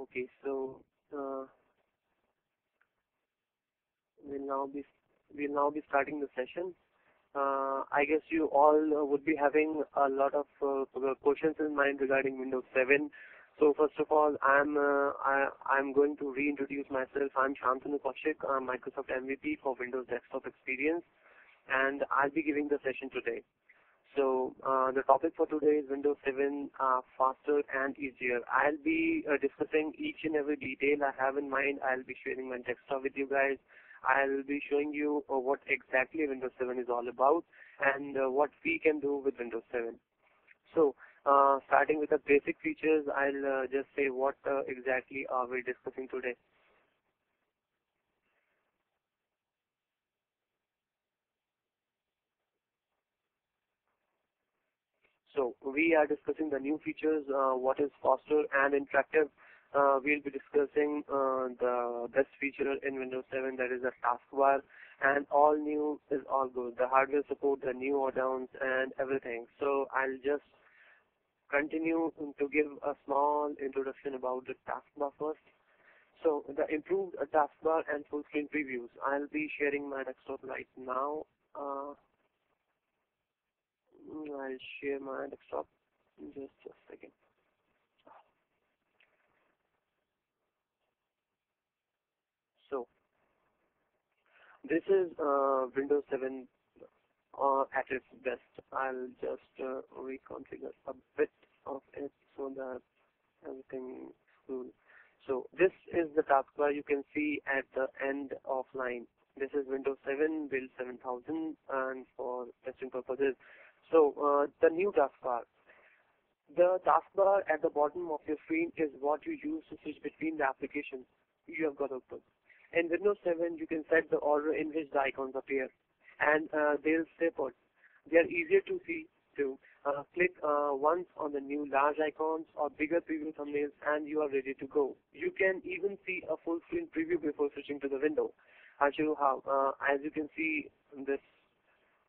Okay, so uh, we'll now be we'll now be starting the session. I guess you all would be having a lot of questions in mind regarding Windows 7. So first of all, I'm going to reintroduce myself. I'm Shantanu Kaushik. I'm Microsoft MVP for Windows Desktop Experience, and I'll be giving the session today. So the topic for today is Windows 7 faster and easier. I'll be discussing each and every detail I have in mind. I'll be sharing my desktop with you guys. I'll be showing you what exactly Windows 7 is all about and what we can do with Windows 7. So starting with the basic features, I'll just say what exactly are we discussing today. So we are discussing the new features, what is faster and interactive. We'll be discussing the best feature in Windows 7, that is the taskbar, and all new is all good. The hardware support, the new add-ons, and everything. So I'll just continue to give a small introduction about the taskbar first. So the improved taskbar and full screen previews. I'll be sharing my desktop right now. I'll share my desktop in just a second. So this is Windows 7 at its best. I'll just reconfigure a bit of it so that everything is cool. So this is the taskbar you can see at the end of line. This is Windows 7 build 7000 and for testing purposes. So the new taskbar. The taskbar at the bottom of your screen is what you use to switch between the applications you have got open. In Windows 7, you can set the order in which the icons appear, and they'll stay put. They are easier to see too. Click once on the new large icons or bigger preview thumbnails, and you are ready to go. You can even see a full screen preview before switching to the window. I'll show you how. As you can see, this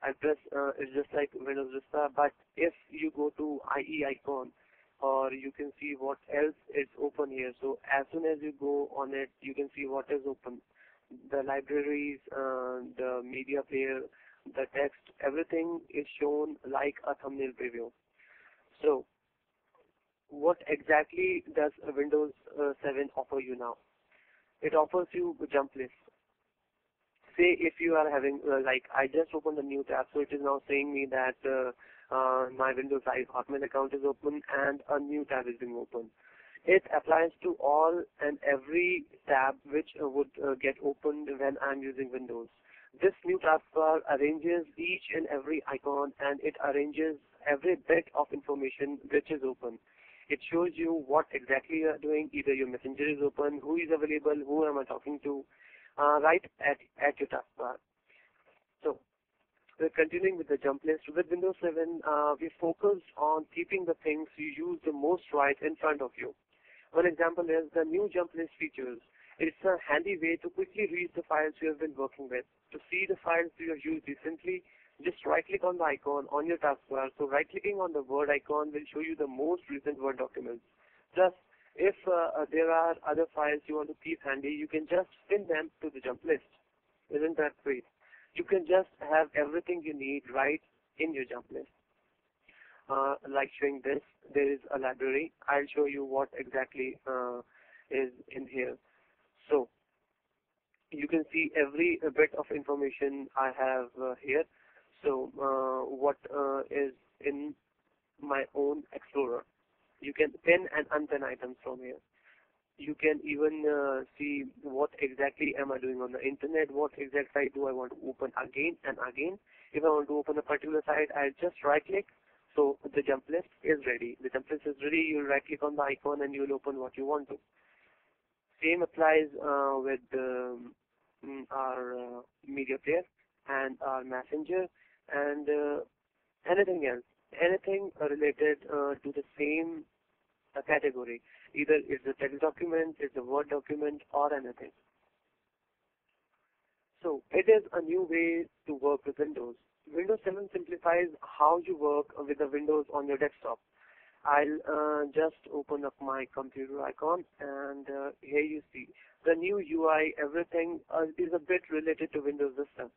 address is just like Windows Vista, but if you go to IE icon, or you can see what else is open here. So as soon as you go on it, you can see what is open. The libraries, the media player, the text, everything is shown like a thumbnail preview. So what exactly does Windows 7 offer you now? It offers you a jump list. Say if you are having, like I just opened a new tab, so it is now saying me that my Windows Hotmail account is open and a new tab is being opened. It applies to all and every tab which would get opened when I'm using Windows. This new taskbar arranges each and every icon, and it arranges every bit of information which is open. It shows you what exactly you are doing, either your messenger is open, who is available, who am I talking to, right at your taskbar. So we're continuing with the jump list. With Windows 7, we focus on keeping the things you use the most right in front of you. One example is the new jump list features. It's a handy way to quickly read the files you have been working with. To see the files you have used recently, just right-click on the icon on your taskbar. So right-clicking on the Word icon will show you the most recent Word documents. Plus, if there are other files you want to keep handy, you can just pin them to the jump list. Isn't that great? You can just have everything you need right in your jump list. Like showing this, there is a library. I'll show you what exactly is in here. So you can see every bit of information I have here. So what is in my own Explorer. You can pin and unpin items from here. You can even see what exactly am I doing on the internet, what exact site do I want to open again and again. If I want to open a particular site, I'll just right click. So the jump list is ready. The jump list is ready. You'll right click on the icon and you'll open what you want to. Same applies with our media player and our messenger and anything else. Anything related to the same category. Either it's a text document, it's a Word document, or anything. So it is a new way to work with Windows. Windows 7 simplifies how you work with the Windows on your desktop. I'll just open up my computer icon, and here you see the new UI. Everything is a bit related to Windows Vista,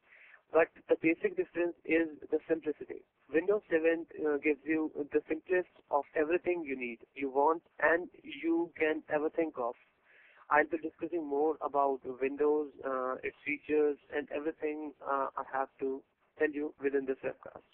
but the basic difference is the simplicity. Windows 7 gives you the simplest of everything you need, you want, and you can ever think of. I'll be discussing more about Windows, its features, and everything I have to tell you within this webcast.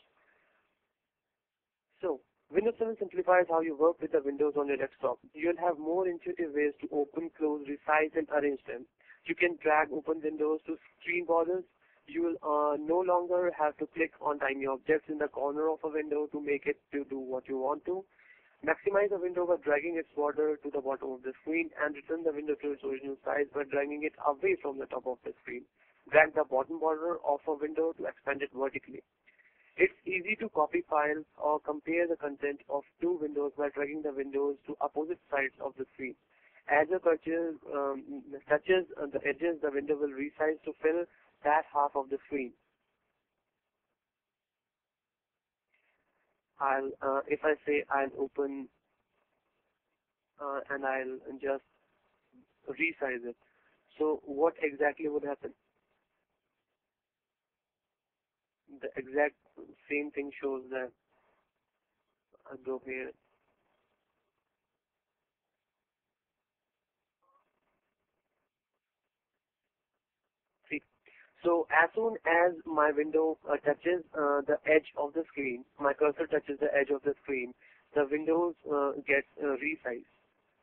So, Windows 7 simplifies how you work with the windows on your desktop. You'll have more intuitive ways to open, close, resize, and arrange them. You can drag open windows to screen borders. You will no longer have to click on tiny objects in the corner of a window to make it to do what you want to. Maximize a window by dragging its border to the bottom of the screen and return the window to its original size by dragging it away from the top of the screen. Drag the bottom border of a window to expand it vertically. It's easy to copy files or compare the content of two windows by dragging the windows to opposite sides of the screen. As your touches the edges, the window will resize to fill that half of the screen. If I say I'll open and I'll just resize it. So what exactly would happen? The exact same thing shows that I'll go here. See, so as soon as my window touches the edge of the screen, my cursor touches the edge of the screen, the windows get resized.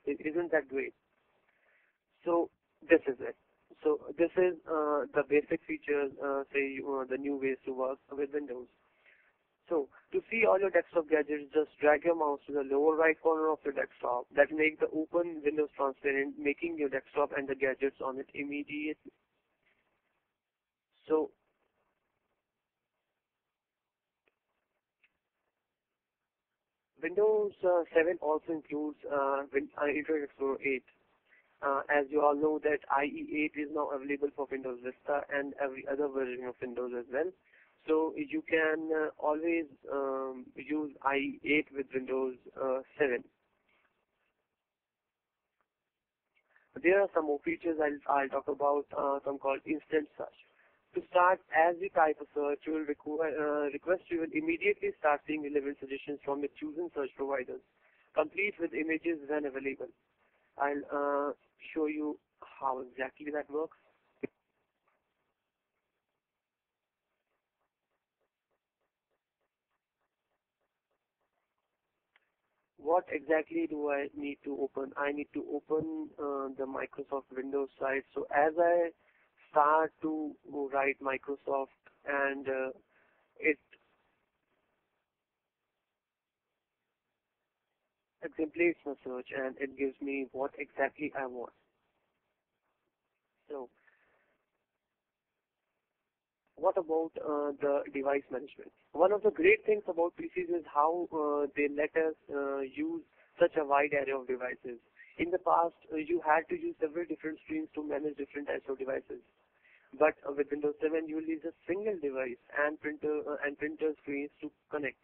Isn't that great? So this is it. So this is the basic features, the new ways to work with Windows. So to see all your desktop gadgets, just drag your mouse to the lower right corner of your desktop. That makes the open windows transparent, making your desktop and the gadgets on it immediately. So Windows 7 also includes Internet Explorer 8. As you all know that IE8 is now available for Windows Vista and every other version of Windows as well. So you can always use IE8 with Windows 7. There are some more features I'll talk about, some called instant search. To start, as you type a search, you will you will immediately start seeing relevant suggestions from the chosen search providers, complete with images when available. I'll show you how exactly that works. What exactly do I need to open? I need to open the Microsoft Windows site. So as I start to write Microsoft and it exemplates my search and it gives me what exactly I want. So what about the device management? One of the great things about PCs is how they let us use such a wide array of devices. In the past, you had to use several different screens to manage different types of devices. But with Windows 7, you will use a single device and printer screens to connect,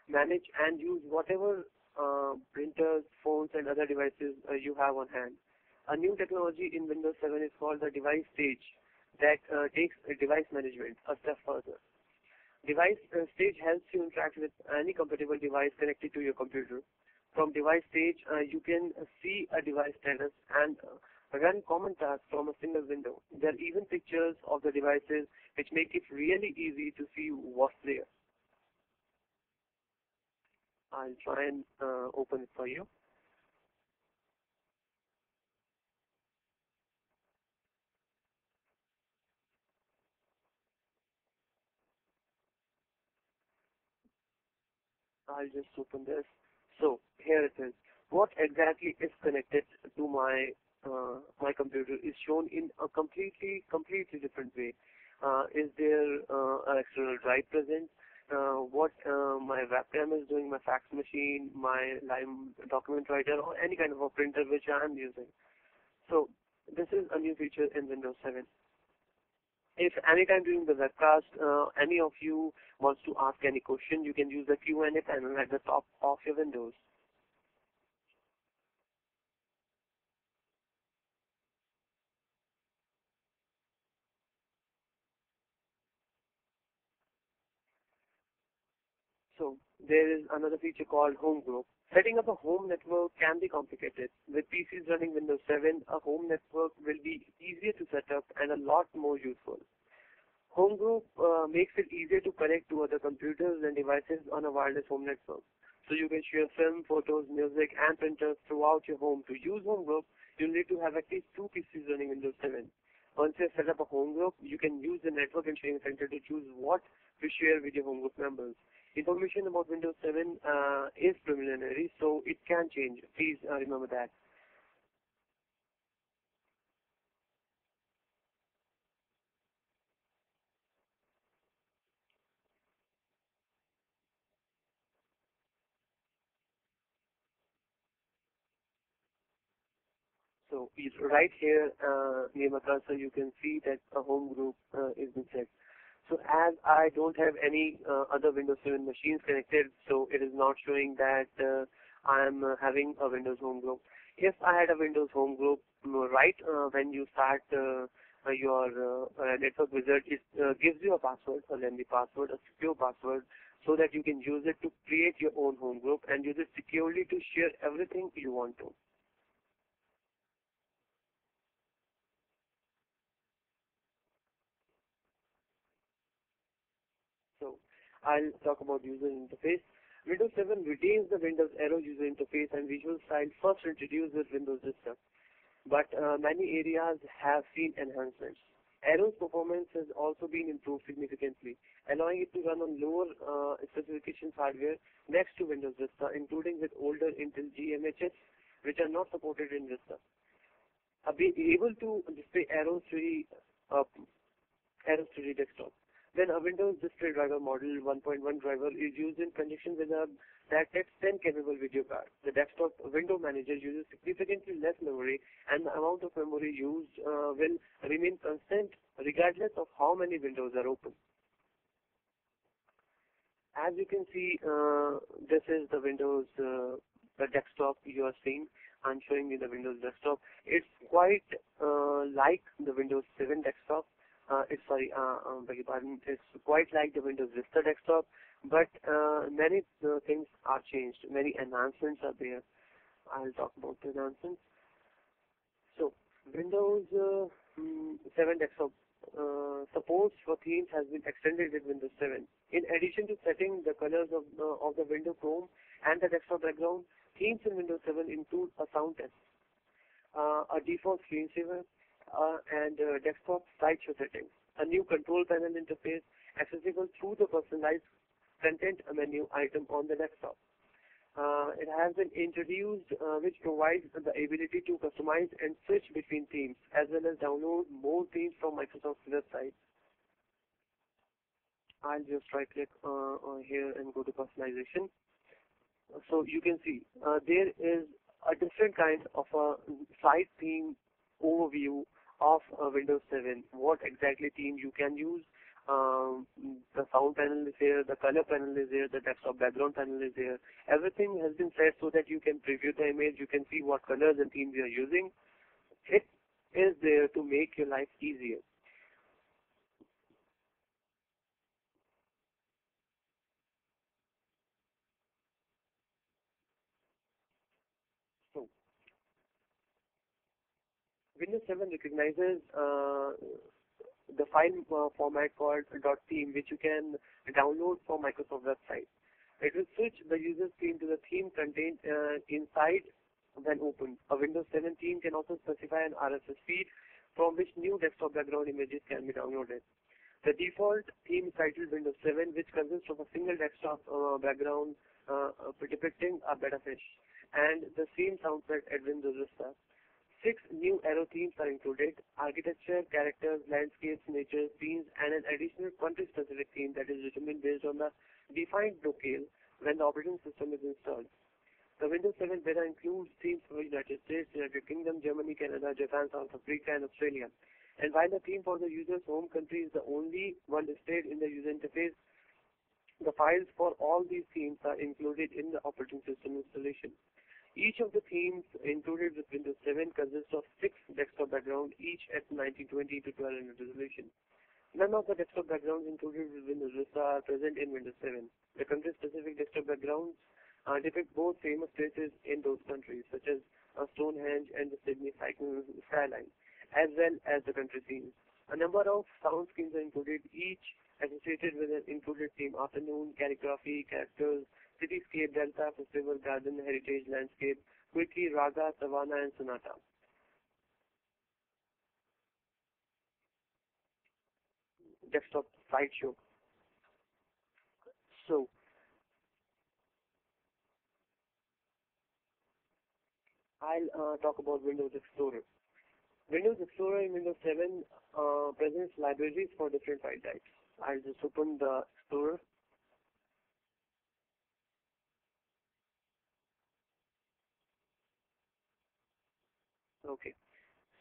manage, and use whatever printers, phones, and other devices you have on hand. A new technology in Windows 7 is called the device stage that takes device management a step further. Device stage helps you interact with any compatible device connected to your computer. From device stage, you can see a device status and run common tasks from a single window. There are even pictures of the devices which make it really easy to see what's there. I'll try and open it for you. I'll just open this. So here it is. What exactly is connected to my computer is shown in a completely different way. Is there an external drive present? What my webcam is doing, my fax machine, my Lime document writer, or any kind of a printer which I am using. So this is a new feature in Windows 7. If anytime during the webcast, any of you wants to ask any question, you can use the Q&A panel at the top of your windows. So there is another feature called Home Group. Setting up a home network can be complicated. With PCs running Windows 7, a home network will be easier to set up and a lot more useful. Home Group makes it easier to connect to other computers and devices on a wireless home network. So you can share film, photos, music, and printers throughout your home. To use Home Group, you'll need to have at least two PCs running Windows 7. Once you have set up a home group, you can use the network and sharing center to choose what to share with your home group members. Information about Windows 7 is preliminary, so it can change. Please remember that. So right here near my cursor, you can see that a home group is been set. So as I don't have any other Windows 7 machines connected, so it is not showing that I am having a Windows home group. If I had a Windows home group, right when you start your network wizard, it gives you a password, a lengthy password, a secure password, so that you can use it to create your own home group and use it securely to share everything you want to. So I'll talk about user interface. Windows 7 retains the Windows Arrow user interface and visual style first introduced with Windows Vista, but many areas have seen enhancements. Arrow's performance has also been improved significantly, allowing it to run on lower specifications hardware next to Windows Vista, including with older Intel GMHs, which are not supported in Vista. Be able to display uh, Arrows 3D desktop. Then a Windows Display Driver Model 1.1 driver is used in conjunction with a DirectX 10 capable video card. The desktop window manager uses significantly less memory, and the amount of memory used will remain constant regardless of how many windows are open. As you can see, this is the Windows the desktop you are seeing. I'm showing you the Windows desktop. It's quite like the Windows 7 desktop. Beg your pardon. It's quite like the Windows Vista desktop, but many things are changed. Many enhancements are there. I'll talk about the enhancements. So, Windows 7 desktop supports for themes has been extended with Windows 7. In addition to setting the colors of the window chrome and the desktop background, themes in Windows 7 include a sound test, a default screensaver, and desktop slideshow settings, a new control panel interface accessible through the personalized content menu item on the desktop. It has been introduced, which provides the ability to customize and switch between themes, as well as download more themes from Microsoft's website. I'll just right click on here and go to personalization. So you can see there is a different kind of a site theme overview of Windows 7. What exactly theme you can use. The sound panel is here, the color panel is here, the desktop background panel is here. Everything has been set so that you can preview the image, you can see what colors and themes you are using. It is there to make your life easier. So Windows 7 recognizes the file format called .theme, which you can download from Microsoft website. It will switch the user's theme to the theme contained inside when opened. A Windows 7 theme can also specify an RSS feed from which new desktop background images can be downloaded. The default theme is titled Windows 7, which consists of a single desktop background depicting a betta fish and the same soundtrack as Windows Vista. Six new arrow themes are included: architecture, characters, landscapes, nature, scenes, and an additional country-specific theme that is determined based on the defined locale when the operating system is installed. The Windows 7 beta includes themes for the United States, United Kingdom, Germany, Canada, Japan, South Africa, and Australia. And while the theme for the user's home country is the only one displayed in the user interface, the files for all these themes are included in the operating system installation. Each of the themes included with Windows 7 consists of six desktop backgrounds, each at 1920 to 1200 resolution. None of the desktop backgrounds included with Windows Vista are present in Windows 7. The country-specific backgrounds depict both famous places in those countries, such as Stonehenge and the Sydney cyclone skyline, as well as the country scenes. A number of sound schemes are included, each associated with an included theme: afternoon, calligraphy, characters, cityscape, delta, festival, garden, heritage, landscape, quickie, raga, savannah, and sonata. Desktop slideshow. So I'll talk about Windows Explorer. Windows Explorer in Windows 7 presents libraries for different file types. I'll just open the Explorer. Okay.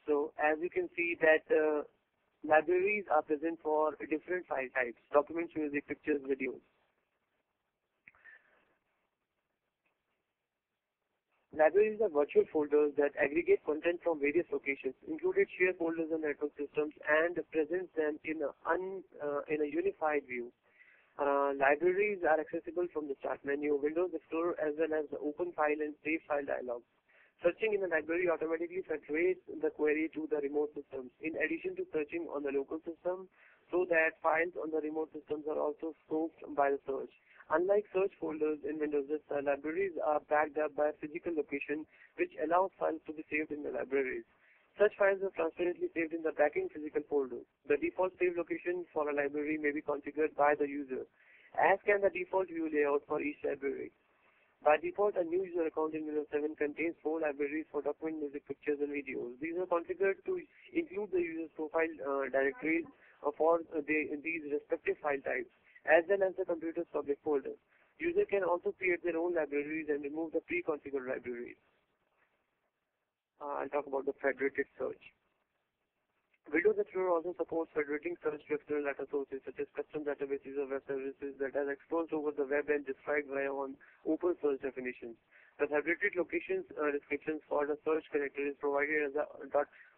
So as you can see that libraries are present for different file types: documents, music, pictures, videos. Libraries are virtual folders that aggregate content from various locations, included share folders on network systems, and presents them in a unified view. Libraries are accessible from the Start menu, Windows Explorer, as well as the Open File and Save File dialog. Searching in the library automatically federates the query to the remote systems, in addition to searching on the local system, so that files on the remote systems are also scoped by the search. Unlike search folders in Windows Vista, libraries are backed up by a physical location, which allows files to be saved in the libraries. Such files are transparently saved in the backing physical folder. The default save location for a library may be configured by the user, as can the default view layout for each library. By default, a new user account in Windows 7 contains 4 libraries for document, music, pictures, and videos. These are configured to include the user's profile directories for these respective file types, as well as the computer's public folder. User can also create their own libraries and remove the pre-configured libraries. I'll talk about the federated search. Windows Explorer also supports federating search to external data sources such as custom databases or web services that are exposed over the web and described via on open source definitions. The federated locations descriptions for the search connector is provided as a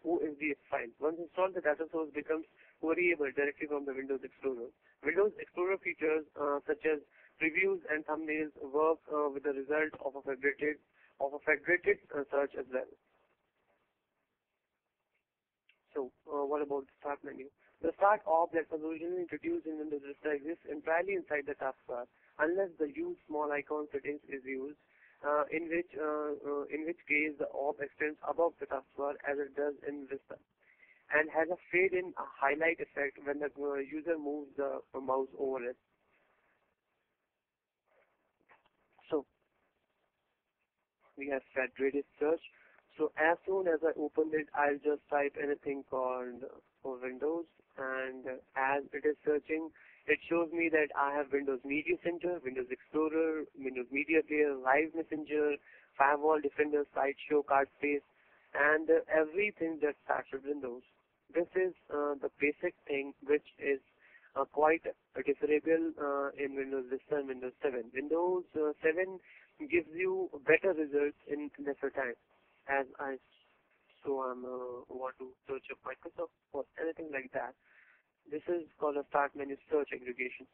.osdf file. Once installed, the data source becomes queryable directly from the Windows Explorer. Windows Explorer features such as previews and thumbnails work with the result of a federated search as well. So, what about the Start menu? The Start op that was originally introduced in Windows Vista exists entirely inside the taskbar, unless the Use Small Icon settings is used, in which case the op extends above the taskbar as it does in Vista, and has a fade-in highlight effect when the user moves the mouse over it. So, we have federated search. So as soon as I open it, I'll just type anything called for Windows, and as it is searching, it shows me that I have Windows Media Center, Windows Explorer, Windows Media Player, Live Messenger, Firewall, Defender, Slideshow, Card Space, and everything that starts with Windows. This is the basic thing which is quite differable in Windows Vista and Windows 7. Windows 7 gives you better results in lesser time. As I want to search up Microsoft or anything like that. This is called a Start menu search aggregation.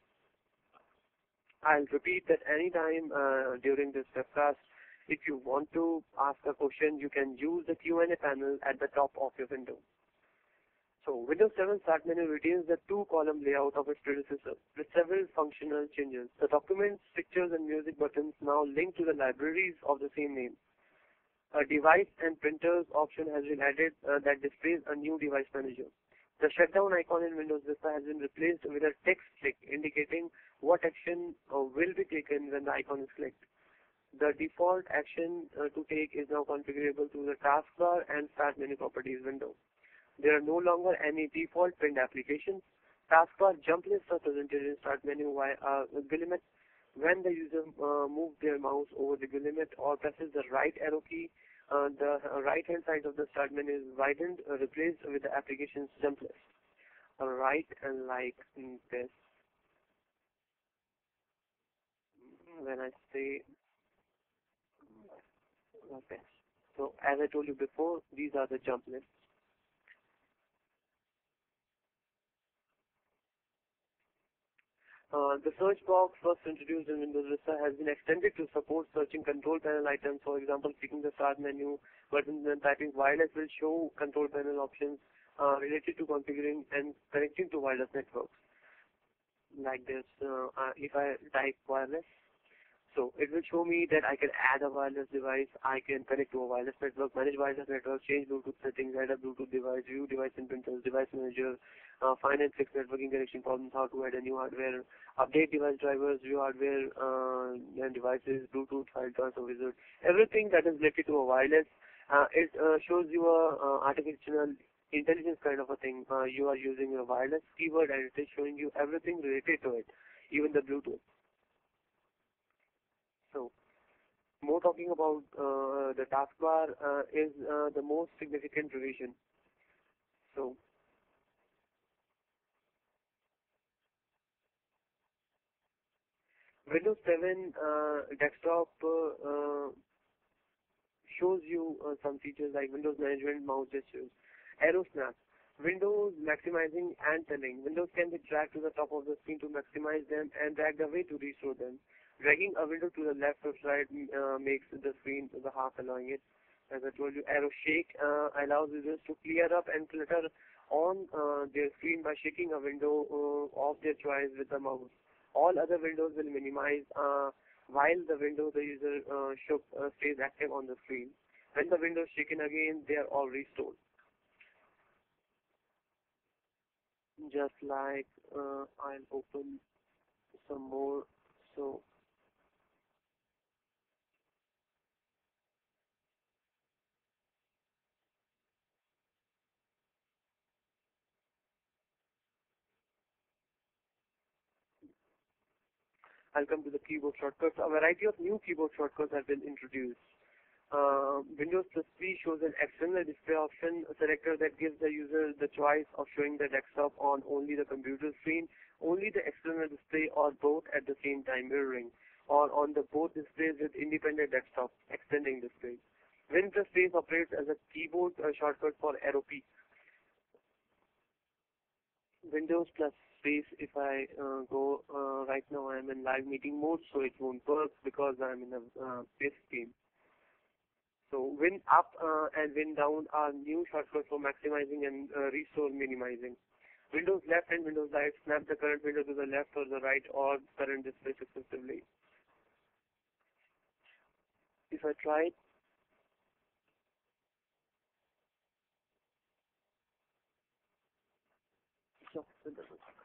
I'll repeat that anytime during this webcast. If you want to ask a question, you can use the Q&A panel at the top of your window. So Windows 7 Start menu retains the two-column layout of its predecessor with several functional changes. The documents, pictures, and music buttons now link to the libraries of the same name. A device and printers option has been added that displays a new device manager. The shutdown icon in Windows Vista has been replaced with a text click indicating what action will be taken when the icon is clicked. The default action to take is now configurable through the taskbar and Start menu properties window. There are no longer any default print applications. Taskbar jump lists are presented in Start menu via a guillemot. When the user moves their mouse over the guillemot or presses the right arrow key, the right-hand side of the Start menu is widened, replaced with the application's jump list. Right, and like this. When I say like this. So as I told you before, these are the jump lists. The search box first introduced in Windows Vista has been extended to support searching control panel items. For example, clicking the start menu button and typing wireless will show control panel options related to configuring and connecting to wireless networks. Like this, if I type wireless, so it will show me that I can add a wireless device, I can connect to a wireless network, manage wireless network, change Bluetooth settings, add a Bluetooth device, view device and printers, device manager, find and fix networking connection problems, how to add a new hardware, update device drivers, view hardware and devices, Bluetooth, file transfer wizard, everything that is related to a wireless. It shows you a artificial intelligence kind of a thing. You are using a wireless keyword and it is showing you everything related to it, even the Bluetooth. So, more talking about the taskbar is the most significant revision. So, Windows 7 desktop shows you some features like Windows Management mouse gestures, arrow snap, Windows maximizing and telling. Windows can be dragged to the top of the screen to maximize them and dragged away to restore them. Dragging a window to the left or right makes the screen to the half, allowing it. As I told you, arrow shake allows users to clear up and clutter on their screen by shaking a window of their choice with the mouse. All other windows will minimize while the window the user shook stays active on the screen. When the window is shaken again, they are all restored. Just like I'll open some more. So I'll come to the keyboard shortcuts. A variety of new keyboard shortcuts have been introduced. Windows plus P shows an external display option selector that gives the user the choice of showing the desktop on only the computer screen, only the external display, or both at the same time mirroring, or on the both displays with independent desktop extending displays. Win plus space operates as a keyboard shortcut for arrow P. Windows plus space, if I go right now, I'm in live meeting mode, so it won't work because I'm in a space scheme. So win up and win down are new shortcuts for maximizing and restore minimizing. Windows left and Windows right snap the current window to the left or the right or current display successively. If I try, so it doesn't work.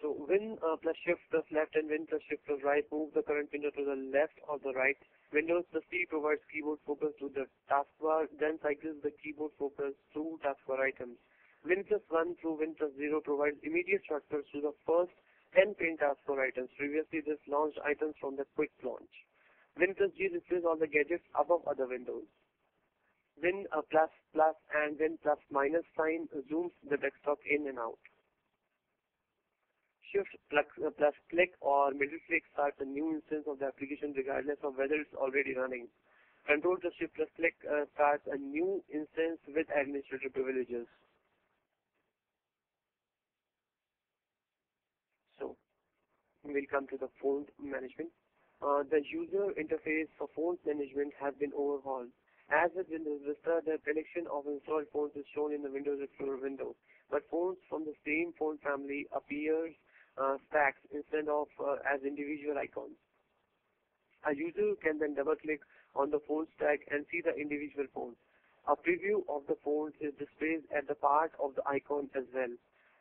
So Win plus Shift plus left and Win plus Shift plus right move the current window to the left or the right. Windows plus P provides keyboard focus to the taskbar, then cycles the keyboard focus to taskbar items. Win plus 1 through Win plus 0 provides immediate shortcuts to the first 10 paint taskbar items. Previously, this launched items from the quick launch. Win plus G displays all the gadgets above other windows. Win plus plus and Win plus minus sign zooms the desktop in and out. Shift plus click or middle click starts a new instance of the application regardless of whether it's already running. Control plus Shift plus click starts a new instance with administrative privileges. So we'll come to the font management. The user interface for font management has been overhauled. As with Windows Vista, the collection of installed fonts is shown in the Windows Explorer window, but fonts from the same font family appears stacks instead of as individual icons. A user can then double-click on the font stack and see the individual fonts. A preview of the fonts is displayed at the part of the icon as well.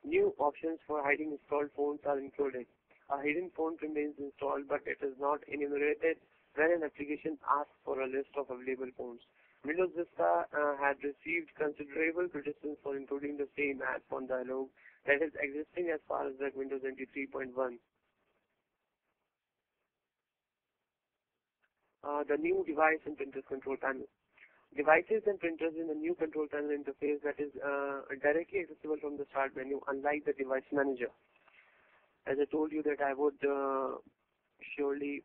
New options for hiding installed fonts are included. A hidden font remains installed, but it is not enumerated when an application asks for a list of available fonts. Windows Vista had received considerable criticism for including the same add font dialog that is existing as far as like Windows NT 3.1. The new device and printers control panel. Devices and printers in the new control panel interface that is directly accessible from the start menu, unlike the device manager. As I told you that I would surely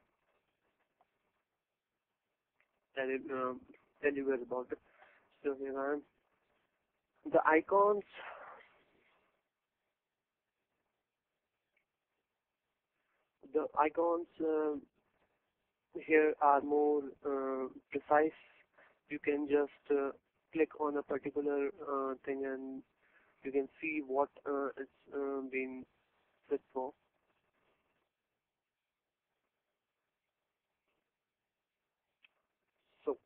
tell you guys about it. So here I am. The icons The icons here are more precise. You can just click on a particular thing and you can see what it's been fit for. So,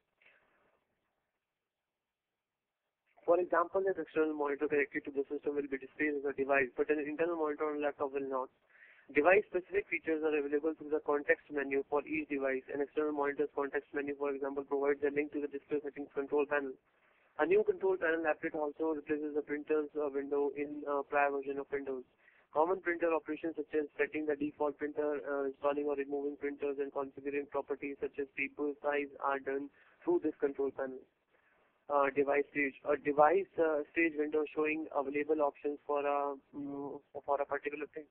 for example, an external monitor connected to the system will be displayed as a device, but an internal monitor on a laptop will not. Device-specific features are available through the context menu for each device. An external monitor's context menu, for example, provides a link to the display settings control panel. A new control panel applet also replaces the printer's window in a prior version of Windows. Common printer operations such as setting the default printer, installing or removing printers, and configuring properties such as paper size are done through this control panel. Device stage. A device stage window showing available options for a particular thing.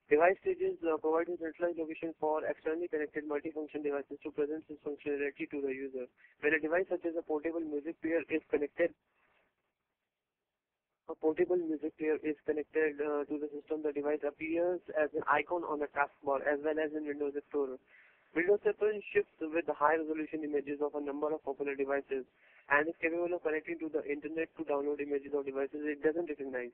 Device stages provide a centralized location for externally connected multifunction devices to present its functionality to the user. When a device such as a portable music player is connected, to the system, the device appears as an icon on the taskbar as well as in Windows Explorer. Windows 7 ships with high-resolution images of a number of popular devices and is capable of connecting to the internet to download images of devices it doesn't recognize.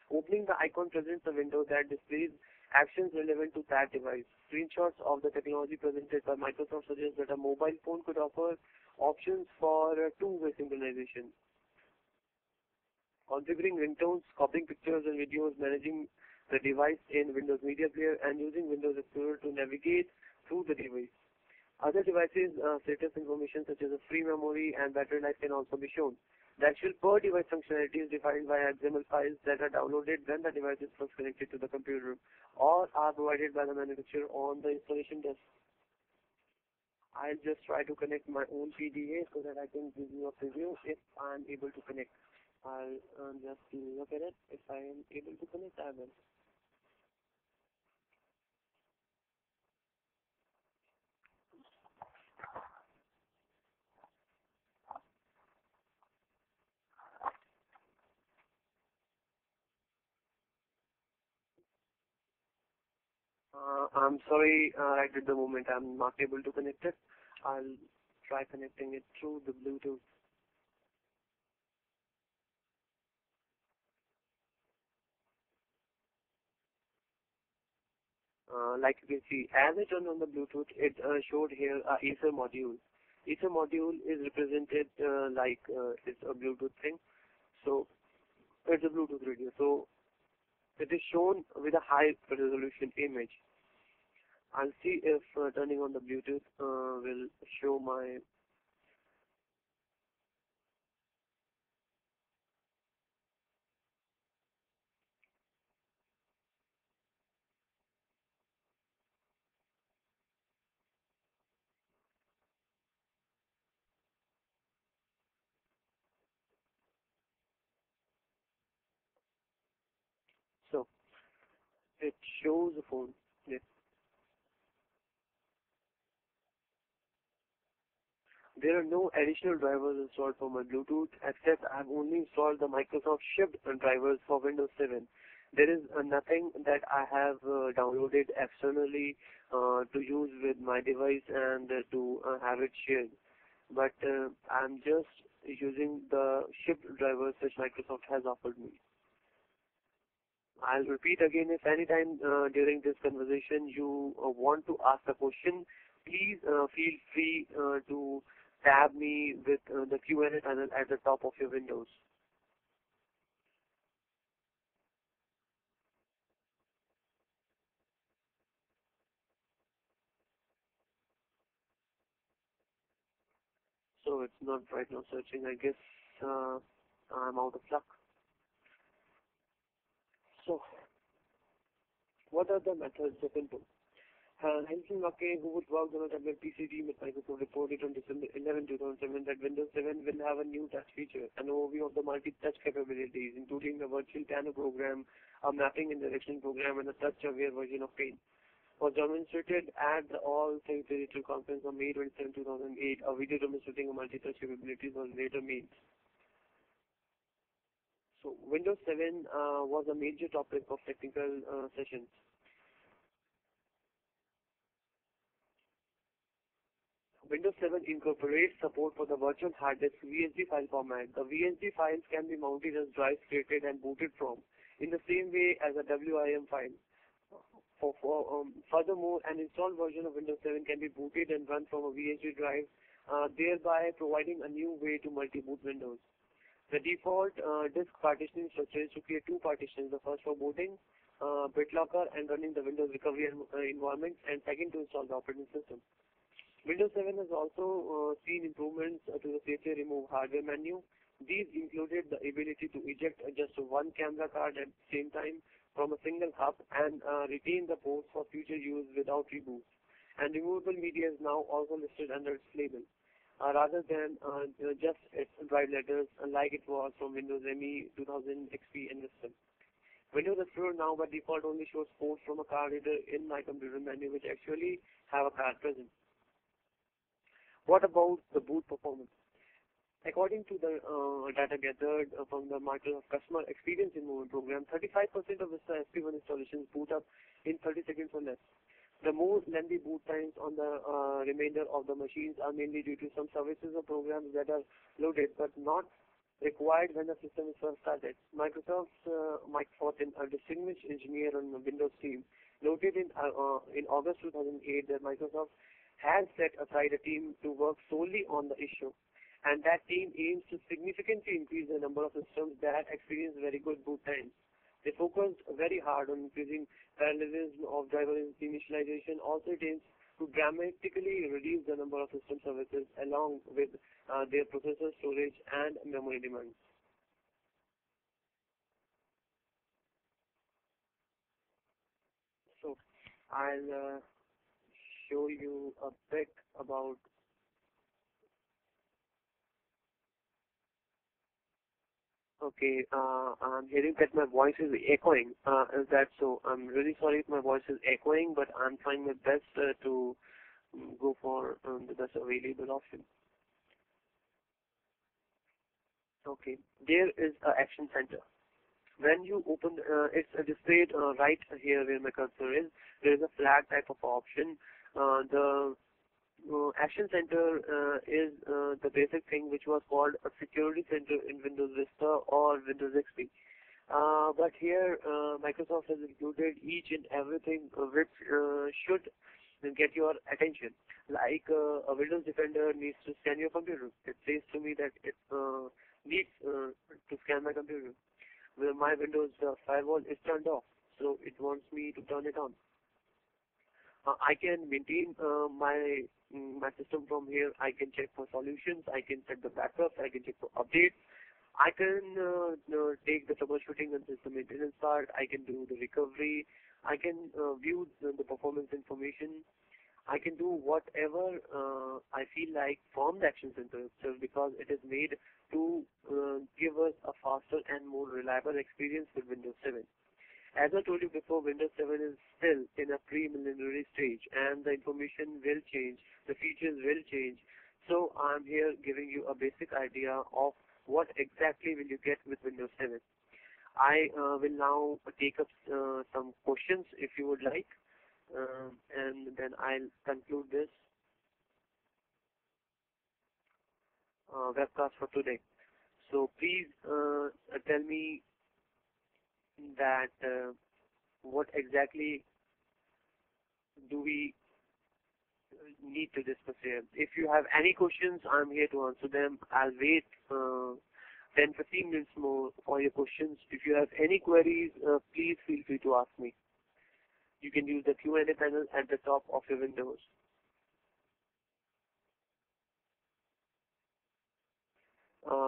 Opening the icon presents a window that displays actions relevant to that device. Screenshots of the technology presented by Microsoft suggest that a mobile phone could offer options for two-way synchronization, configuring ringtones, copying pictures and videos, managing the device in Windows Media Player, and using Windows Explorer to navigate through the device. Other devices' status information such as a free memory and battery life can also be shown. The actual per-device functionality is defined by XML files that are downloaded when the device is first connected to the computer or are provided by the manufacturer on the installation desk. I'll just try to connect my own PDA so that I can give you a preview if I'm able to connect. I'll just look at it. If I am able to connect, I will. I'm sorry, right at the moment I'm not able to connect it. I'll try connecting it through the Bluetooth. Like you can see, as I turned on the Bluetooth, it showed here a Acer module. Acer module is represented like it's a Bluetooth thing. So it's a Bluetooth radio. So it is shown with a high resolution image. I'll see if turning on the Bluetooth will show my. So it shows the phone. Yes. There are no additional drivers installed for my Bluetooth, except I have only installed the Microsoft shipped drivers for Windows 7. There is nothing that I have downloaded externally to use with my device and to have it shared. But I'm just using the shipped drivers which Microsoft has offered me. I'll repeat again, if any time during this conversation you want to ask a question, please feel free to tab me with the Q&A panel at the top of your windows. So it's not right now searching. I guess I'm out of luck. So what are the methods of input? Hansen McKay, who would work on a WPCD with Microsoft, reported on December 11, 2007 that Windows 7 will have a new touch feature, an overview of the multi-touch capabilities, including the virtual piano program, a mapping and direction program, and a touch-aware version of Paint. Was demonstrated at the All Things Digital Conference on May 27, 2008. A video demonstrating a multi-touch capabilities was later made. So Windows 7 was a major topic of technical sessions. Windows 7 incorporates support for the virtual hard disk VHD file format. The VHD files can be mounted as drives created and booted from in the same way as a WIM file. Furthermore, an installed version of Windows 7 can be booted and run from a VHD drive, thereby providing a new way to multi-boot Windows. The default disk partitioning structure is to create two partitions, the first for booting, BitLocker and running the Windows recovery environment, and second to install the operating system. Windows 7 has also seen improvements to the safely remove hardware menu. These included the ability to eject just one camera card at the same time from a single hub and retain the ports for future use without reboot. And removable media is now also listed under its label, rather than just its drive letters like it was from Windows ME 2000 XP and Vista. Windows Explorer now by default only shows ports from a card reader in my computer menu which actually have a card present. What about the boot performance? According to the data gathered from the Microsoft Customer Experience Improvement Program, 35% of Vista SP1 installations boot up in 30 seconds or less. The more lengthy boot times on the remainder of the machines are mainly due to some services or programs that are loaded but not required when the system is first started. Microsoft's Mike Fortin, a distinguished engineer on the Windows team, noted in August 2008 that Microsoft has set aside a team to work solely on the issue, and that team aims to significantly increase the number of systems that experience very good boot times. They focused very hard on increasing parallelism of driver initialization. Also, it aims to dramatically reduce the number of system services along with their processor, storage, and memory demands. So, I'll show you a bit about. Okay, I'm hearing that my voice is echoing. Is that so? I'm really sorry if my voice is echoing, but I'm trying my best to go for the best available option. Okay, there is a action center. When you open, it's displayed right here where my cursor is. There is a flag type of option. The Action Center is the basic thing which was called a security center in Windows Vista or Windows XP. But here Microsoft has included each and everything which should get your attention. Like a Windows Defender needs to scan your computer. It says to me that it needs to scan my computer. Well, my Windows firewall is turned off, so it wants me to turn it on. I can maintain my system from here. I can check for solutions. I can set the backups. I can check for updates. I can take the troubleshooting and system maintenance part. I can do the recovery. I can view the performance information. I can do whatever I feel like from the Action Center itself because it is made to give us a faster and more reliable experience with Windows 7. As I told you before, Windows 7 is still in a preliminary stage and the information will change, the features will change. So I'm here giving you a basic idea of what exactly will you get with Windows 7. I will now take up some questions if you would like, and then I'll conclude this webcast for today. So please tell me that what exactly do we need to discuss here. If you have any questions, I'm here to answer them. I'll wait 10-15 minutes more for your questions. If you have any queries, please feel free to ask me. You can use the Q&A panel at the top of your windows.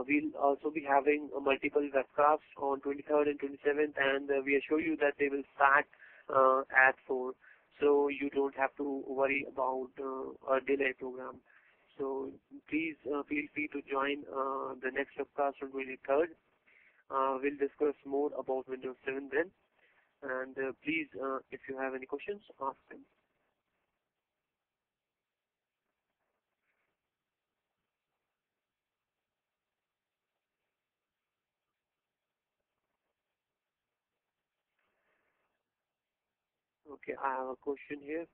We'll also be having multiple webcasts on 23rd and 27th, and we assure you that they will start at 4, so you don't have to worry about a delay program. So please feel free to join the next webcast on 23rd. We'll discuss more about Windows 7 then, and please, if you have any questions, ask them. Okay, I have a question here.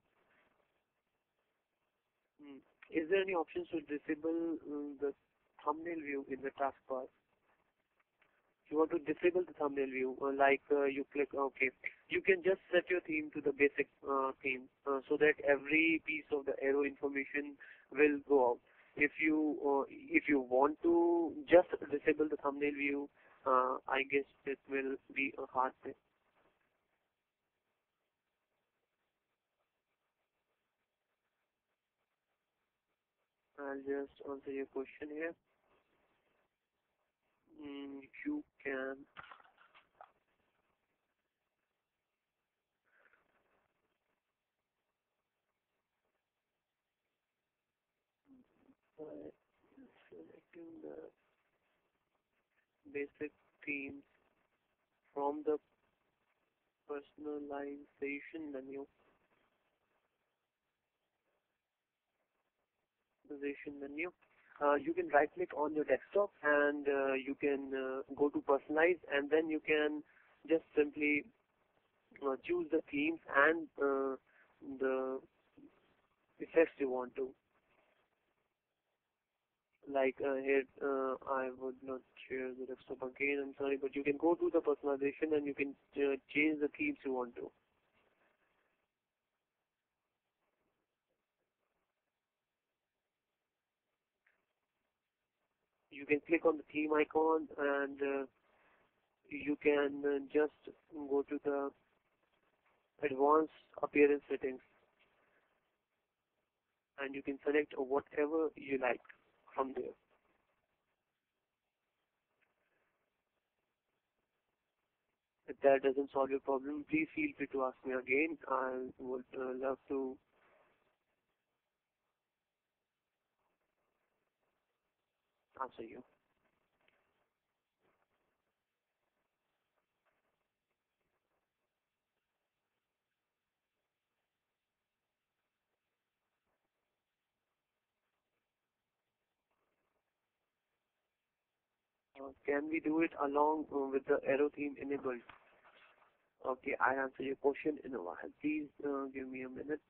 Is there any options to disable the thumbnail view in the taskbar? You want to disable the thumbnail view, you click OK. You can just set your theme to the basic theme so that every piece of the arrow information will go out. If you want to just disable the thumbnail view, I guess it will be a hard thing. I'll just answer your question here. You can by selecting the basic themes from the personalization menu. Personalization menu. You can right click on your desktop and you can go to personalize, and then you can just simply choose the themes and the effects you want to. Here, I would not share the desktop again, I'm sorry, but you can go to the personalization and you can change the themes you want to. You can click on the theme icon and you can just go to the advanced appearance settings and you can select whatever you like from there. If that doesn't solve your problem, please feel free to ask me again. I would love to answer you. Can we do it along with the arrow theme enabled? Okay, I'll answer your question in a while. Please give me a minute.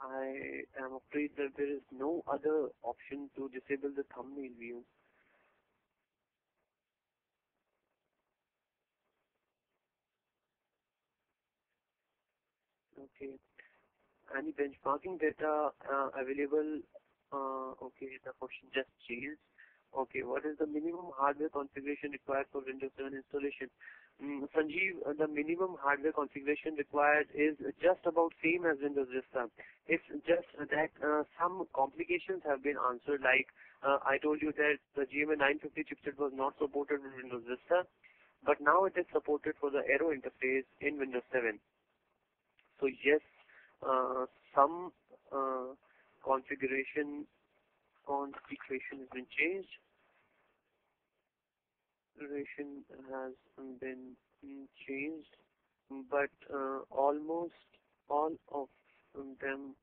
I am afraid that there is no other option to disable the thumbnail view. Okay. Any benchmarking data available? Okay, the question just changed. Okay, what is the minimum hardware configuration required for Windows 7 installation? Sanjeev, the minimum hardware configuration required is just about same as Windows Vista. It's just that some complications have been answered, like I told you that the GMA 950 chipset was not supported in Windows Vista, but now it is supported for the Aero interface in Windows 7. So yes, some configuration has been changed. Configuration has been changed, but almost all of them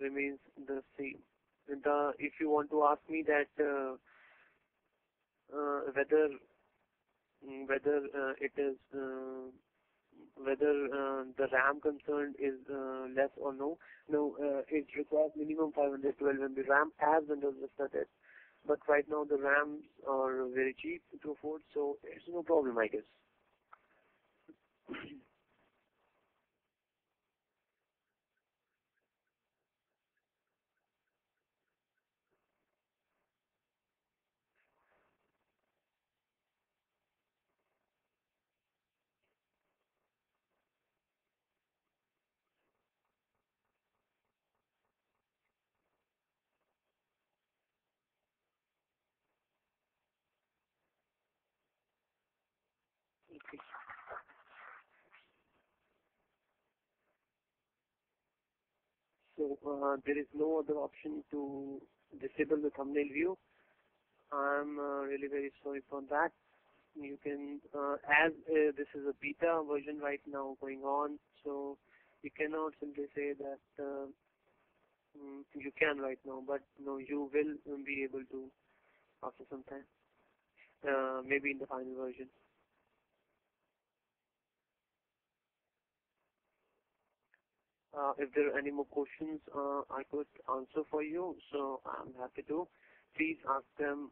remains the same. If you want to ask me that whether whether it is whether the RAM concerned is less or no. No, it requires minimum 512 MB RAM as Windows Vista did. But right now the RAMs are very cheap to afford, so it's no problem, I guess. Okay. So there is no other option to disable the thumbnail view. I'm really very sorry for that. You can, as this is a beta version right now going on, so you cannot simply say that you can right now, but no, you will be able to after some time, maybe in the final version. If there are any more questions I could answer for you, so I'm happy to. Please ask them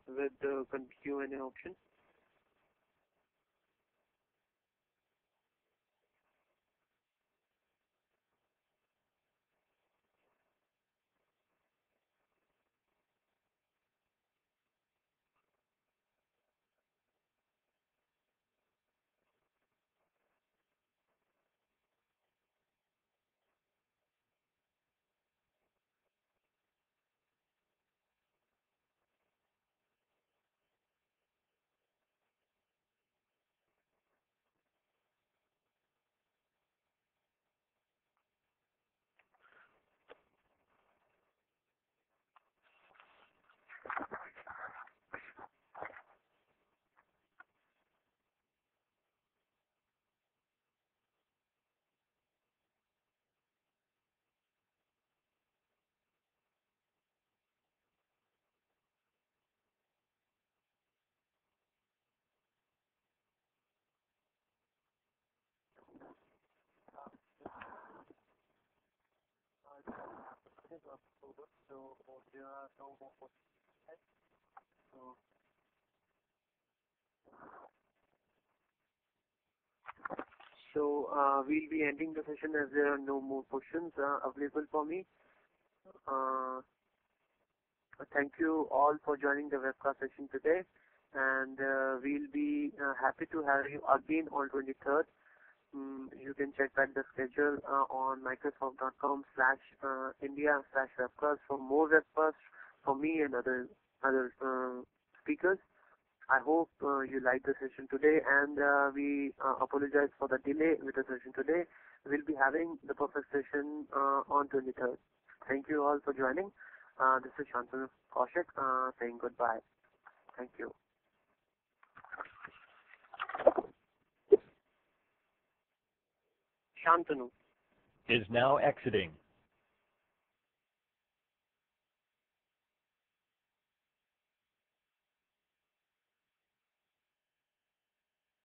with the Q&A option. So there are no more questions. So, we'll be ending the session as there are no more questions available for me. Uh, Thank you all for joining the webcast session today, and we'll be happy to have you again on 23rd. You can check back the schedule on microsoft.com/India/webcast for more webcasts for me and other speakers. I hope you liked the session today, and we apologize for the delay with the session today. We'll be having the perfect session on 23rd. Thank you all for joining. This is Shantanu Kaushik saying goodbye. Thank you. Shantanu is now exiting.